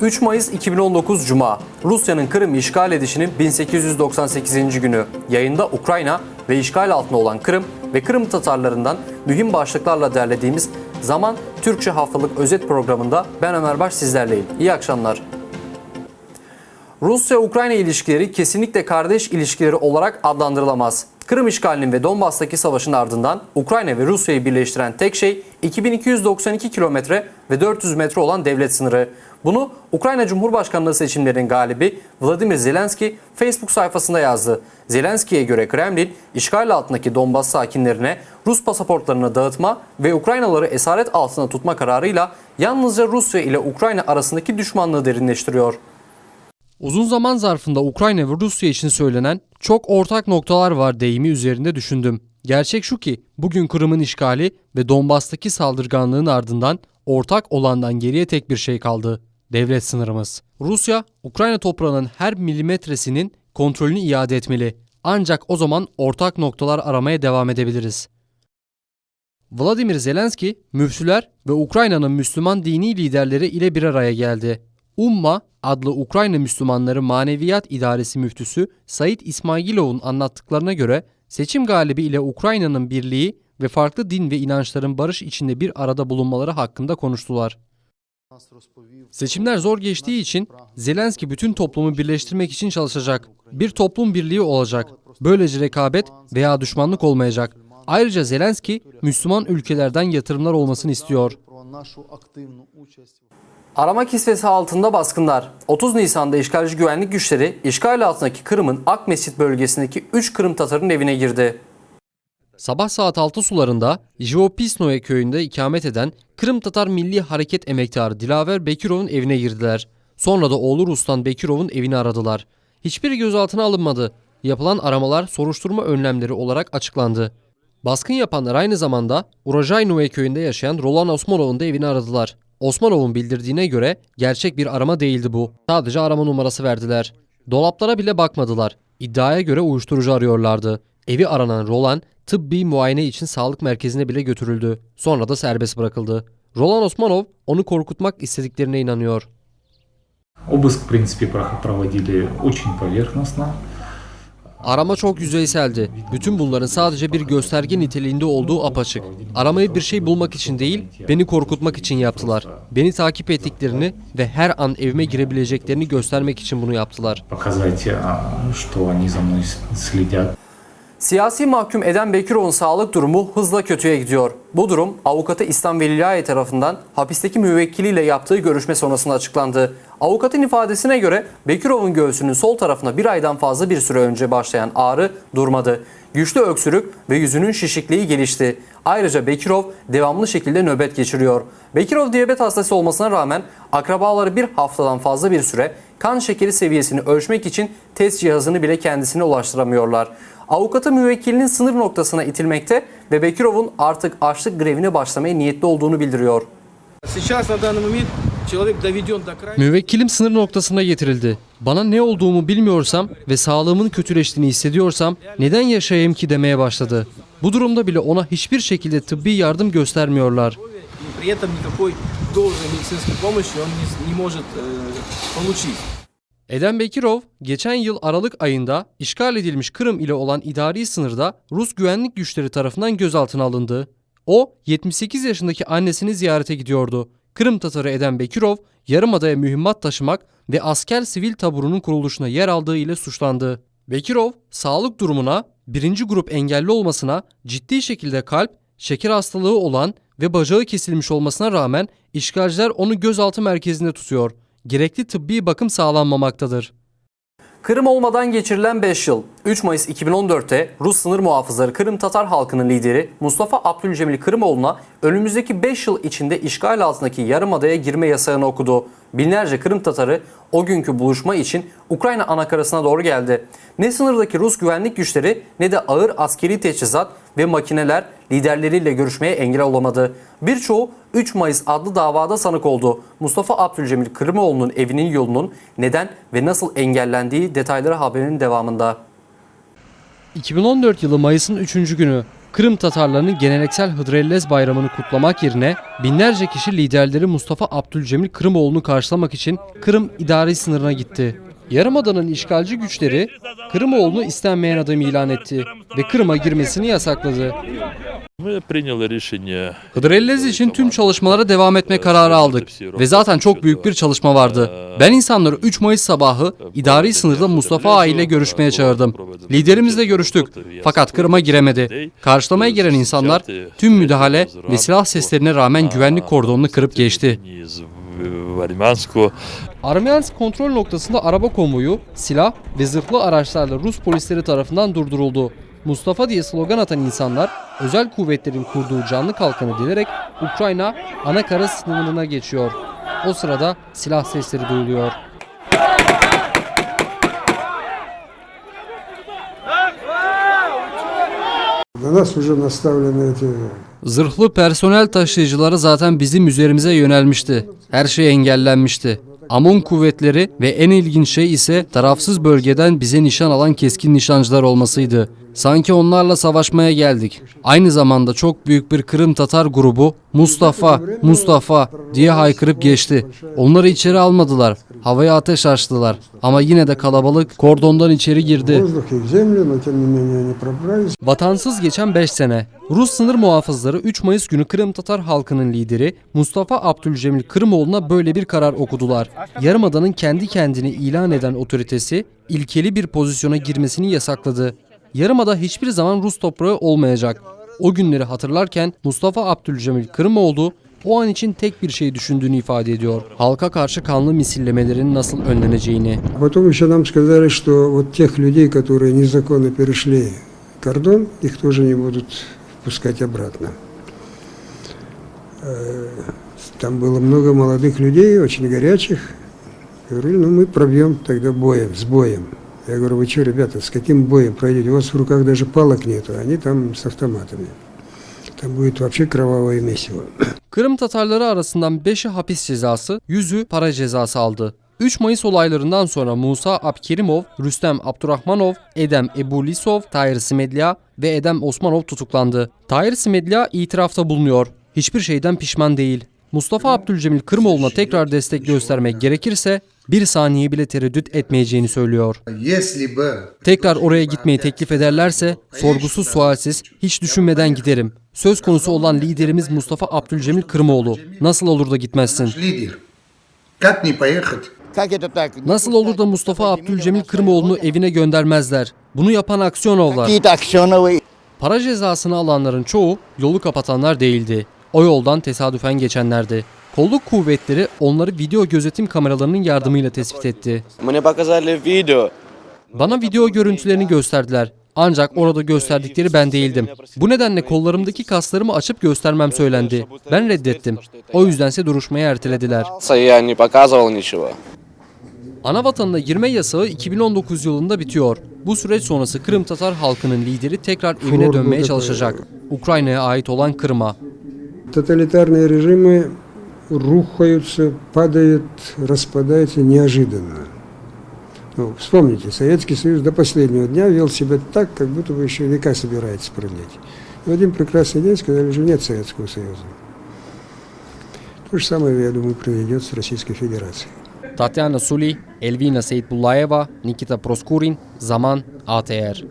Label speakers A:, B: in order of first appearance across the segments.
A: 3 Mayıs 2019 Cuma, Rusya'nın Kırım'ı işgal edişinin 1898. günü. Yayında Ukrayna ve işgal altında olan Kırım ve Kırım Tatarlarından mühim başlıklarla derlediğimiz Zaman Türkçe Haftalık Özet programında ben Ömer Baş sizlerleyim. İyi akşamlar. Rusya-Ukrayna ilişkileri kesinlikle kardeş ilişkileri olarak adlandırılamaz. Kırım işgalinin ve Donbas'taki savaşın ardından Ukrayna ve Rusya'yı birleştiren tek şey 2292 kilometre ve 400 metre olan devlet sınırı. Bunu Ukrayna Cumhurbaşkanlığı seçimlerinin galibi Vladimir Zelenski Facebook sayfasında yazdı. Zelenski'ye göre Kremlin, işgal altındaki Donbas sakinlerine Rus pasaportlarını dağıtma ve Ukraynalıları esaret altında tutma kararıyla yalnızca Rusya ile Ukrayna arasındaki düşmanlığı derinleştiriyor. Uzun zaman zarfında Ukrayna ve Rusya için söylenen çok ortak noktalar var deyimi üzerinde düşündüm. Gerçek şu ki bugün Kırım'ın işgali ve Donbas'taki saldırganlığın ardından ortak olandan geriye tek bir şey kaldı. Devlet sınırımız. Rusya, Ukrayna toprağının her milimetresinin kontrolünü iade etmeli. Ancak o zaman ortak noktalar aramaya devam edebiliriz. Vladimir Zelenski, müftüler ve Ukrayna'nın Müslüman dini liderleri ile bir araya geldi. Umma adlı Ukrayna Müslümanları Maneviyat İdaresi Müftüsü Said İsmailov'un anlattıklarına göre seçim galibi ile Ukrayna'nın birliği ve farklı din ve inançların barış içinde bir arada bulunmaları hakkında konuştular. Seçimler zor geçtiği için Zelenski bütün toplumu birleştirmek için çalışacak. Bir toplum birliği olacak. Böylece rekabet veya düşmanlık olmayacak. Ayrıca Zelenski, Müslüman ülkelerden yatırımlar olmasını istiyor. Arama kisvesi altında baskınlar. 30 Nisan'da işgalci güvenlik güçleri işgal altındaki Kırım'ın Akmescit bölgesindeki 3 Kırım Tatar'ın evine girdi. Sabah saat 6 sularında Jivopisnoye köyünde ikamet eden Kırım Tatar Milli Hareket emektarı Dilaver Bekirov'un evine girdiler. Sonra da oğlu Ruslan Bekirov'un evini aradılar. Hiçbir gözaltına alınmadı. Yapılan aramalar soruşturma önlemleri olarak açıklandı. Baskın yapanlar aynı zamanda Urajaynoye köyünde yaşayan Rolan Osmanov'un da evini aradılar. Osmanov'un bildirdiğine göre gerçek bir arama değildi bu. Sadece arama numarası verdiler. Dolaplara bile bakmadılar. İddiaya göre uyuşturucu arıyorlardı. Evi aranan Rolan, tıbbi muayene için sağlık merkezine bile götürüldü. Sonra da serbest bırakıldı. Rolan Osmanov onu korkutmak istediklerine inanıyor.
B: Обыск, в принципе, проводили очень поверхностно.
A: Arama çok yüzeyseldi. Bütün bunların sadece bir gösterge niteliğinde olduğu apaçık. Aramayı bir şey bulmak için değil, beni korkutmak için yaptılar. Beni takip ettiklerini ve her an evime girebileceklerini göstermek için bunu yaptılar. Siyasi mahkum Eden Bekirov'un sağlık durumu hızla kötüye gidiyor. Bu durum avukatı İslam Veliaye tarafından hapisteki müvekkiliyle yaptığı görüşme sonrasında açıklandı. Avukatın ifadesine göre Bekirov'un göğsünün sol tarafına bir aydan fazla bir süre önce başlayan ağrı durmadı. Güçlü öksürük ve yüzünün şişikliği gelişti. Ayrıca Bekirov devamlı şekilde nöbet geçiriyor. Bekirov diyabet hastası olmasına rağmen akrabaları bir haftadan fazla bir süre kan şekeri seviyesini ölçmek için test cihazını bile kendisine ulaştıramıyorlar. Avukatı müvekkilinin sınır noktasına itilmekte ve Bekirov'un artık açlık grevine başlamaya niyetli olduğunu bildiriyor. Müvekkilim sınır noktasına getirildi. Bana ne olduğumu bilmiyorsam ve sağlığımın kötüleştiğini hissediyorsam neden yaşayayım ki demeye başladı. Bu durumda bile ona hiçbir şekilde tıbbi yardım göstermiyorlar. Eden Bekirov, geçen yıl Aralık ayında işgal edilmiş Kırım ile olan idari sınırda Rus güvenlik güçleri tarafından gözaltına alındı. O, 78 yaşındaki annesini ziyarete gidiyordu. Kırım Tatarı Eden Bekirov, Yarımada'ya mühimmat taşımak ve asker sivil taburunun kuruluşuna yer aldığı ile suçlandı. Bekirov, sağlık durumuna, birinci grup engelli olmasına, ciddi şekilde kalp, şeker hastalığı olan ve bacağı kesilmiş olmasına rağmen işgalciler onu gözaltı merkezinde tutuyor. Gerekli tıbbi bakım sağlanmamaktadır. Kırım olmadan geçirilen 5 yıl. 3 Mayıs 2014'te Rus sınır muhafızları Kırım Tatar halkının lideri Mustafa Abdülcemil Kırımoğlu'na önümüzdeki 5 yıl içinde işgal altındaki Yarımada'ya girme yasağını okudu. Binlerce Kırım Tatarı o günkü buluşma için Ukrayna anakarasına doğru geldi. Ne sınırdaki Rus güvenlik güçleri ne de ağır askeri teçhizat ve makineler liderleriyle görüşmeye engel olamadı. Birçoğu 3 Mayıs adlı davada sanık oldu. Mustafa Abdülcemil Kırımoğlu'nun evinin yolunun neden ve nasıl engellendiği detayları haberinin devamında. 2014 yılı Mayıs'ın 3. günü. Kırım Tatarlarının geleneksel Hıdrellez bayramını kutlamak yerine binlerce kişi liderleri Mustafa Abdülcemil Kırımoğlu'nu karşılamak için Kırım idari sınırına gitti. Yarımada'nın işgalci güçleri Kırımoğlu'nu istenmeyen adam ilan etti ve Kırım'a girmesini yasakladı. Hıdrellez için tüm çalışmalara devam etme kararı aldık ve zaten çok büyük bir çalışma vardı. Ben insanları 3 Mayıs sabahı idari sınırda Mustafa Ağa ile görüşmeye çağırdım. Liderimizle görüştük fakat Kırım'a giremedi. Karşılamaya gelen insanlar tüm müdahale ve silah seslerine rağmen güvenlik kordonunu kırıp geçti. Armyansk kontrol noktasında araba konvoyu, silah ve zırhlı araçlarla Rus polisleri tarafından durduruldu. Mustafa diye slogan atan insanlar özel kuvvetlerin kurduğu canlı kalkanı delerek Ukrayna ana kara sınırına geçiyor. O sırada silah sesleri duyuluyor. Zırhlı personel taşıyıcıları zaten bizim üzerimize yönelmişti. Her şey engellenmişti. AMON kuvvetleri ve en ilginç şey ise tarafsız bölgeden bize nişan alan keskin nişancılar olmasıydı. Sanki onlarla savaşmaya geldik. Aynı zamanda çok büyük bir Kırım Tatar grubu Mustafa, Mustafa diye haykırıp geçti. Onları içeri almadılar. Havaya ateş açtılar. Ama yine de kalabalık kordondan içeri girdi. Vatansız geçen 5 sene. Rus sınır muhafızları 3 Mayıs günü Kırım Tatar halkının lideri Mustafa Abdülcemil Kırımoğlu'na böyle bir karar okudular. Yarımada'nın kendi kendini ilan eden otoritesi ilkeli bir pozisyona girmesini yasakladı. Yarımada hiçbir zaman Rus toprağı olmayacak. O günleri hatırlarken Mustafa Abdülcemil Kırımoğlu o an için tek bir şey düşündüğünü ifade ediyor. Halka karşı kanlı misillemelerin nasıl önleneceğini.
C: Потом еще нам сказали, что вот тех людей, которые незаконно перешли кордон, их тоже не будут пускать обратно. Там было много молодых людей, очень горячих. Говорили, ну мы пробьем тогда боем, с боем. Я говорю, вы что, ребята, с каким боем пройдете? У вас в руках даже палок нету, они там с автоматами. Там будет вообще кровавое месиво.
A: Kırım Tatarları arasından 5'i hapis cezası, 100'ü para cezası aldı. 3 Mayıs olaylarından sonra Musa Abkerimov, Rüstem Abdurrahmanov, Edem Ebulisov, Tahir Smedlya ve Edem Osmanov tutuklandı. Tahir Smedlya itirafta bulunuyor. Hiçbir şeyden pişman değil. Mustafa Abdülcemil Kırımoğlu'na tekrar destek göstermek gerekirse bir saniye bile tereddüt etmeyeceğini söylüyor. Tekrar oraya gitmeyi teklif ederlerse sorgusuz sualsiz hiç düşünmeden giderim. Söz konusu olan liderimiz Mustafa Abdülcemil Kırımoğlu. Nasıl olur da gitmezsin? Nasıl olur da Mustafa Abdülcemil Kırımoğlu'nu evine göndermezler? Bunu yapan Aksionovlar. Para cezasını alanların çoğu yolu kapatanlar değildi. O yoldan tesadüfen geçenlerdi. Kolluk kuvvetleri onları video gözetim kameralarının yardımıyla tespit etti. Bana video görüntülerini gösterdiler. Ancak orada gösterdikleri ben değildim. Bu nedenle kollarımdaki kaslarımı açıp göstermem söylendi. Ben reddettim. O yüzdense duruşmayı ertelediler. Ana vatanına girme yasağı 2019 yılında bitiyor. Bu süreç sonrası Kırım Tatar halkının lideri tekrar evine dönmeye çalışacak. Ukrayna'ya ait olan Kırım'a.
C: Тоталитарные режимы рухаются, падают, распадаются неожиданно. Ну, вспомните, Советский Союз до последнего дня вел себя так, как будто бы еще века собирается продлить. И в один прекрасный день сказали, что нет Советского Союза. То же самое, я думаю, произойдет с Российской Федерацией.
A: Tatyana Suli, Elvina Seyitbullayeva, Nikita Proskurin, Zaman, ATR.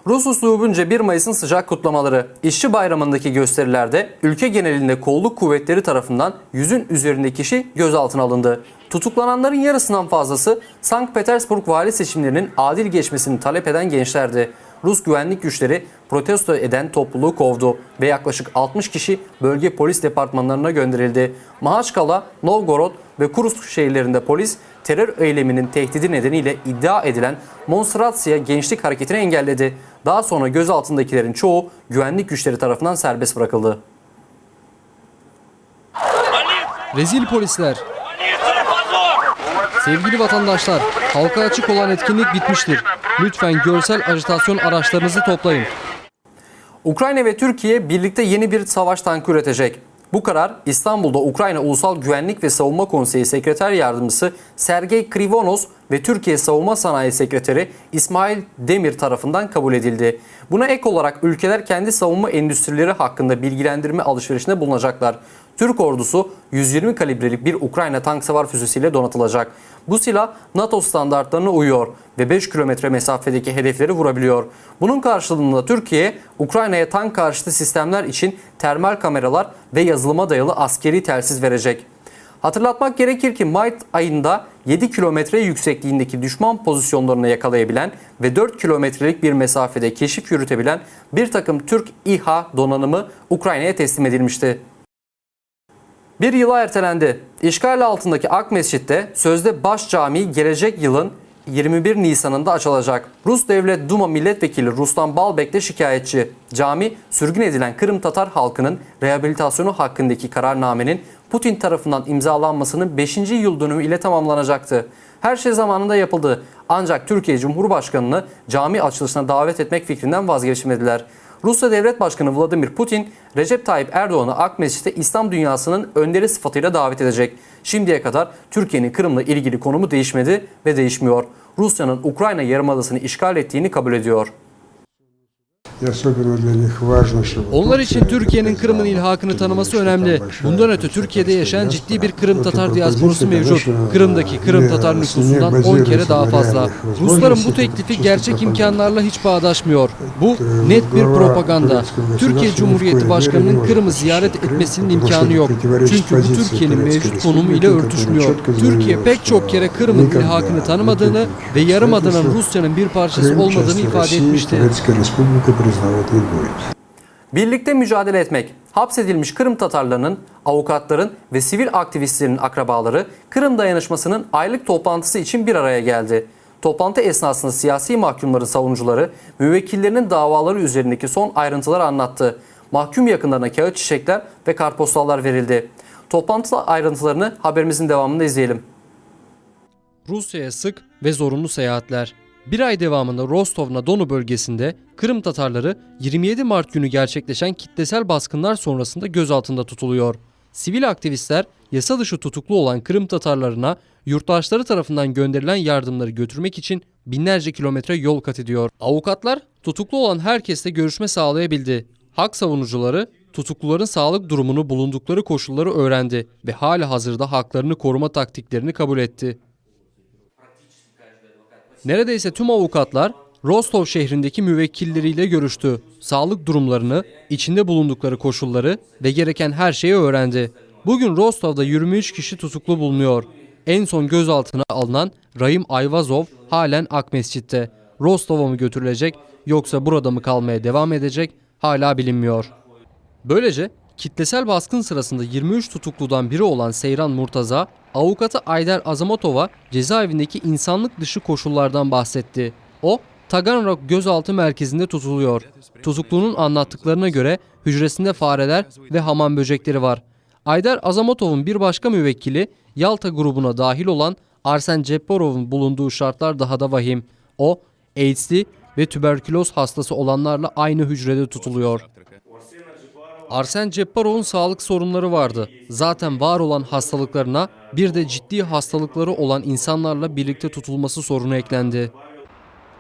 A: Rus uslubunca 1 Mayıs'ın sıcak kutlamaları, İşçi Bayramı'ndaki gösterilerde ülke genelinde kolluk kuvvetleri tarafından 100'ün üzerinde kişi gözaltına alındı. Tutuklananların yarısından fazlası Sankt Petersburg vali seçimlerinin adil geçmesini talep eden gençlerdi. Rus güvenlik güçleri protesto eden topluluğu kovdu ve yaklaşık 60 kişi bölge polis departmanlarına gönderildi. Mahaçkala, Novgorod ve Kursk şehirlerinde polis terör eyleminin tehdidi nedeniyle iddia edilen Monstratsiya gençlik hareketini engelledi. Daha sonra gözaltındakilerin çoğu güvenlik güçleri tarafından serbest bırakıldı. Rezil polisler. Sevgili vatandaşlar, halka açık olan etkinlik bitmiştir. Lütfen görsel ajitasyon araçlarınızı toplayın. Ukrayna ve Türkiye birlikte yeni bir savaş tankı üretecek. Bu karar İstanbul'da Ukrayna Ulusal Güvenlik ve Savunma Konseyi Sekreter Yardımcısı Sergey Krivonos ve Türkiye Savunma Sanayi Sekreteri İsmail Demir tarafından kabul edildi. Buna ek olarak ülkeler kendi savunma endüstrileri hakkında bilgilendirme alışverişinde bulunacaklar. Türk ordusu 120 kalibrelik bir Ukrayna tank savar füzesiyle donatılacak. Bu silah NATO standartlarına uyuyor ve 5 kilometre mesafedeki hedefleri vurabiliyor. Bunun karşılığında Türkiye, Ukrayna'ya tank karşıtı sistemler için termal kameralar ve yazılıma dayalı askeri telsiz verecek. Hatırlatmak gerekir ki Mart ayında 7 kilometre yüksekliğindeki düşman pozisyonlarını yakalayabilen ve 4 kilometrelik bir mesafede keşif yürütebilen bir takım Türk İHA donanımı Ukrayna'ya teslim edilmişti. Bir yıla ertelendi. İşgal altındaki Akmescit'te sözde baş cami gelecek yılın 21 Nisan'ında açılacak. Rus Devlet Duma Milletvekili Ruslan Balbek de şikayetçi. Cami, sürgün edilen Kırım Tatar halkının rehabilitasyonu hakkındaki kararnamenin Putin tarafından imzalanmasının 5. yıl dönümü ile tamamlanacaktı. Her şey zamanında yapıldı. Ancak Türkiye Cumhurbaşkanı'nı cami açılışına davet etmek fikrinden vazgeçmediler. Rusya Devlet Başkanı Vladimir Putin, Recep Tayyip Erdoğan'ı Akmescit'te İslam dünyasının önderi sıfatıyla davet edecek. Şimdiye kadar Türkiye'nin Kırım'la ilgili konumu değişmedi ve değişmiyor. Rusya'nın Ukrayna yarımadasını işgal ettiğini kabul ediyor.
D: Onlar için Türkiye'nin Kırım'ın ilhakını tanıması önemli. Bundan öte Türkiye'de yaşayan ciddi bir Kırım Tatar diasporusu mevcut. Kırım'daki Kırım Tatar nüfusundan 10 kere daha fazla. Rusların bu teklifi gerçek imkanlarla hiç bağdaşmıyor. Bu net bir propaganda. Türkiye Cumhuriyeti Başkanı'nın Kırım'ı ziyaret etmesinin imkanı yok. Çünkü bu Türkiye'nin mevcut konumu ile örtüşmüyor. Türkiye pek çok kere Kırım'ın ilhakını tanımadığını ve yarımadanın Rusya'nın bir parçası olmadığını ifade etmişti.
A: Birlikte mücadele etmek. Hapsedilmiş Kırım Tatarlarının, avukatların ve sivil aktivistlerin akrabaları Kırım Dayanışması'nın aylık toplantısı için bir araya geldi. Toplantı esnasında siyasi mahkumların savunucuları müvekkillerinin davaları üzerindeki son ayrıntıları anlattı. Mahkum yakınlarına kağıt çiçekler ve kartpostallar verildi. Toplantı ayrıntılarını haberimizin devamında izleyelim.
D: Rusya'ya sık ve zorunlu seyahatler. Bir ay devamında Rostov-na-Donu bölgesinde Kırım Tatarları 27 Mart günü gerçekleşen kitlesel baskınlar sonrasında gözaltında tutuluyor. Sivil aktivistler yasa dışı tutuklu olan Kırım Tatarlarına yurttaşları tarafından gönderilen yardımları götürmek için binlerce kilometre yol kat ediyor. Avukatlar tutuklu olan herkesle görüşme sağlayabildi. Hak savunucuları tutukluların sağlık durumunu, bulundukları koşulları öğrendi ve halihazırda haklarını koruma taktiklerini kabul etti. Neredeyse tüm avukatlar Rostov şehrindeki müvekkilleriyle görüştü. Sağlık durumlarını, içinde bulundukları koşulları ve gereken her şeyi öğrendi. Bugün Rostov'da 23 kişi tutuklu bulunuyor. En son gözaltına alınan Rahim Ayvazov halen Akmescit'te. Rostov'a mı götürülecek yoksa burada mı kalmaya devam edecek hala bilinmiyor. Böylece kitlesel baskın sırasında 23 tutukludan biri olan Seyran Murtaza, avukatı Ayder Azamotov'a cezaevindeki insanlık dışı koşullardan bahsetti. O, Taganrog gözaltı merkezinde tutuluyor. Tutuklunun anlattıklarına göre hücresinde fareler ve hamam böcekleri var. Ayder Azamotov'un bir başka müvekkili Yalta grubuna dahil olan Arsen Cepparov'un bulunduğu şartlar daha da vahim. O, AIDS'li ve tüberküloz hastası olanlarla aynı hücrede tutuluyor. Arsen Cepparov'un sağlık sorunları vardı. Zaten var olan hastalıklarına bir de ciddi hastalıkları olan insanlarla birlikte tutulması sorunu eklendi.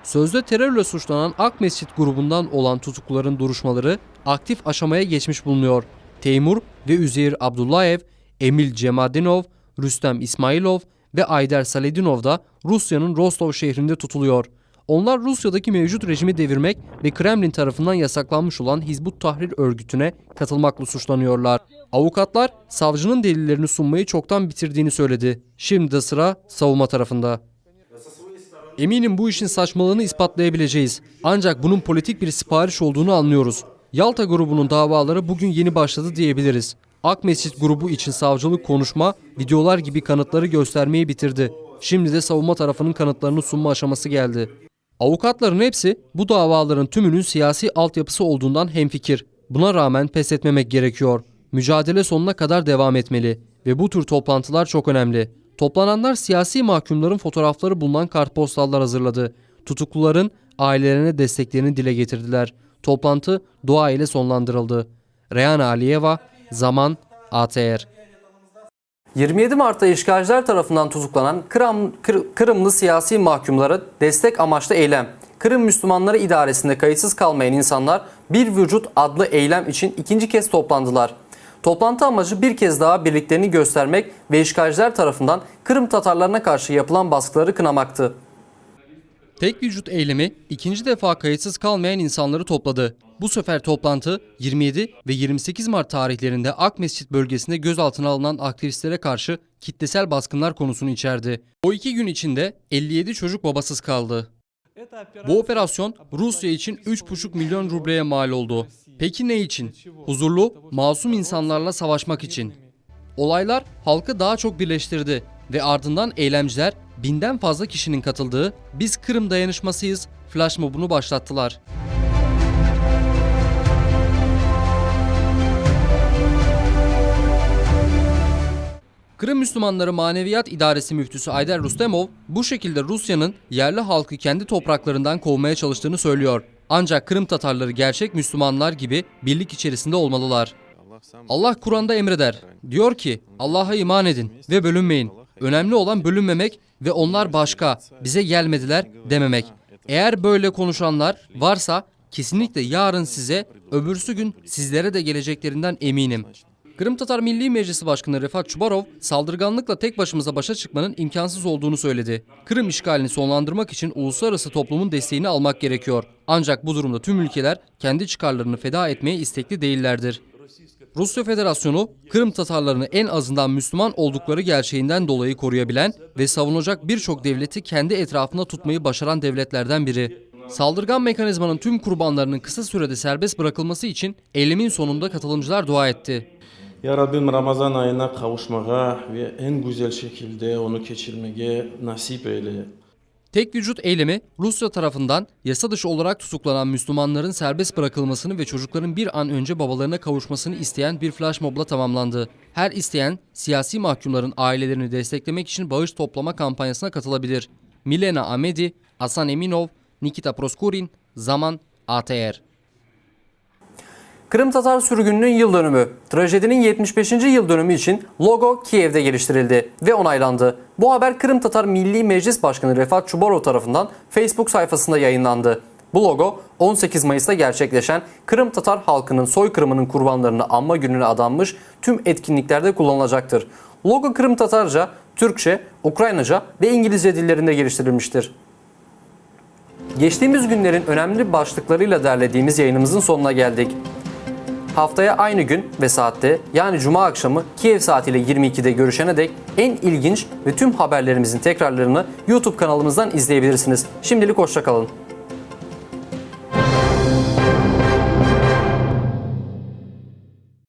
D: Sözde terörle suçlanan Akmescit grubundan olan tutukluların duruşmaları aktif aşamaya geçmiş bulunuyor. Teymur ve Üzeyir Abdullayev, Emil Cemadinov, Rüstem İsmailov ve Ayder Saledinov da Rusya'nın Rostov şehrinde tutuluyor. Onlar Rusya'daki mevcut rejimi devirmek ve Kremlin tarafından yasaklanmış olan Hizbut Tahrir örgütüne katılmakla suçlanıyorlar. Avukatlar savcının delillerini sunmayı çoktan bitirdiğini söyledi. Şimdi de sıra savunma tarafında. Eminim bu işin saçmalığını ispatlayabileceğiz. Ancak bunun politik bir sipariş olduğunu anlıyoruz. Yalta grubunun davaları bugün yeni başladı diyebiliriz. Akmescit grubu için savcılık konuşma, videolar gibi kanıtları göstermeyi bitirdi. Şimdi de savunma tarafının kanıtlarını sunma aşaması geldi. Avukatların hepsi bu davaların tümünün siyasi altyapısı olduğundan hemfikir. Buna rağmen pes etmemek gerekiyor. Mücadele sonuna kadar devam etmeli ve bu tür toplantılar çok önemli. Toplananlar siyasi mahkumların fotoğrafları bulunan kartpostallar hazırladı. Tutukluların ailelerine desteklerini dile getirdiler. Toplantı dua ile sonlandırıldı. Reyhan Aliyeva, Zaman, ATR.
A: 27 Mart'ta işgalciler tarafından tutuklanan Kırımlı siyasi mahkumlara destek amaçlı eylem. Kırım Müslümanları İdaresi'nde kayıtsız kalmayan insanlar Bir Vücut adlı eylem için ikinci kez toplandılar. Toplantı amacı bir kez daha birliklerini göstermek ve işgalciler tarafından Kırım Tatarlarına karşı yapılan baskıları kınamaktı.
D: Tek vücut eylemi ikinci defa kayıtsız kalmayan insanları topladı. Bu sefer toplantı 27 ve 28 Mart tarihlerinde Akmescit bölgesinde gözaltına alınan aktivistlere karşı kitlesel baskınlar konusunu içerdi. O 2 gün içinde 57 çocuk babasız kaldı. Bu operasyon Rusya için 3,5 milyon rubleye mal oldu. Peki ne için? Huzurlu, masum insanlarla savaşmak için. Olaylar halkı daha çok birleştirdi ve ardından eylemciler 1000'den fazla kişinin katıldığı "Biz Kırım Dayanışmasıyız" flash mobunu başlattılar. Kırım Müslümanları Maneviyat İdaresi Müftüsü Ayder Rustemov bu şekilde Rusya'nın yerli halkı kendi topraklarından kovmaya çalıştığını söylüyor. Ancak Kırım Tatarları gerçek Müslümanlar gibi birlik içerisinde olmalılar. Allah Kur'an'da emreder. Diyor ki Allah'a iman edin ve bölünmeyin. Önemli olan bölünmemek ve onlar başka, bize gelmediler dememek. Eğer böyle konuşanlar varsa kesinlikle yarın size, öbürsü gün sizlere de geleceklerinden eminim. Kırım Tatar Milli Meclisi Başkanı Refat Çubarov, saldırganlıkla tek başımıza başa çıkmanın imkansız olduğunu söyledi. Kırım işgalini sonlandırmak için uluslararası toplumun desteğini almak gerekiyor. Ancak bu durumda tüm ülkeler kendi çıkarlarını feda etmeye istekli değillerdir. Rusya Federasyonu, Kırım Tatarlarını en azından Müslüman oldukları gerçeğinden dolayı koruyabilen ve savunacak birçok devleti kendi etrafında tutmayı başaran devletlerden biri. Saldırgan mekanizmanın tüm kurbanlarının kısa sürede serbest bırakılması için eylemin sonunda katılımcılar dua etti.
E: Ya Rabbim Ramazan ayına kavuşmağa ve en güzel şekilde onu geçirmeye nasip eyle.
D: Tek vücut eylemi Rusya tarafından yasa dışı olarak tutuklanan Müslümanların serbest bırakılmasını ve çocukların bir an önce babalarına kavuşmasını isteyen bir flash mobla tamamlandı. Her isteyen siyasi mahkumların ailelerini desteklemek için bağış toplama kampanyasına katılabilir. Milena Amedi, Hasan Eminov, Nikita Proskurin, Zaman, ATR.
A: Kırım Tatar sürgününün yıl dönümü, trajedinin 75. yıl dönümü için logo Kiev'de geliştirildi ve onaylandı. Bu haber Kırım Tatar Milli Meclis Başkanı Refat Çubarov tarafından Facebook sayfasında yayınlandı. Bu logo 18 Mayıs'ta gerçekleşen Kırım Tatar halkının soykırımının kurbanlarını anma gününe adanmış tüm etkinliklerde kullanılacaktır. Logo Kırım Tatarca, Türkçe, Ukraynaca ve İngilizce dillerinde geliştirilmiştir. Geçtiğimiz günlerin önemli başlıklarıyla derlediğimiz yayınımızın sonuna geldik. Haftaya aynı gün ve saatte, yani Cuma akşamı Kiev saatiyle 22'de görüşene dek en ilginç ve tüm haberlerimizin tekrarlarını YouTube kanalımızdan izleyebilirsiniz. Şimdilik hoşça kalın.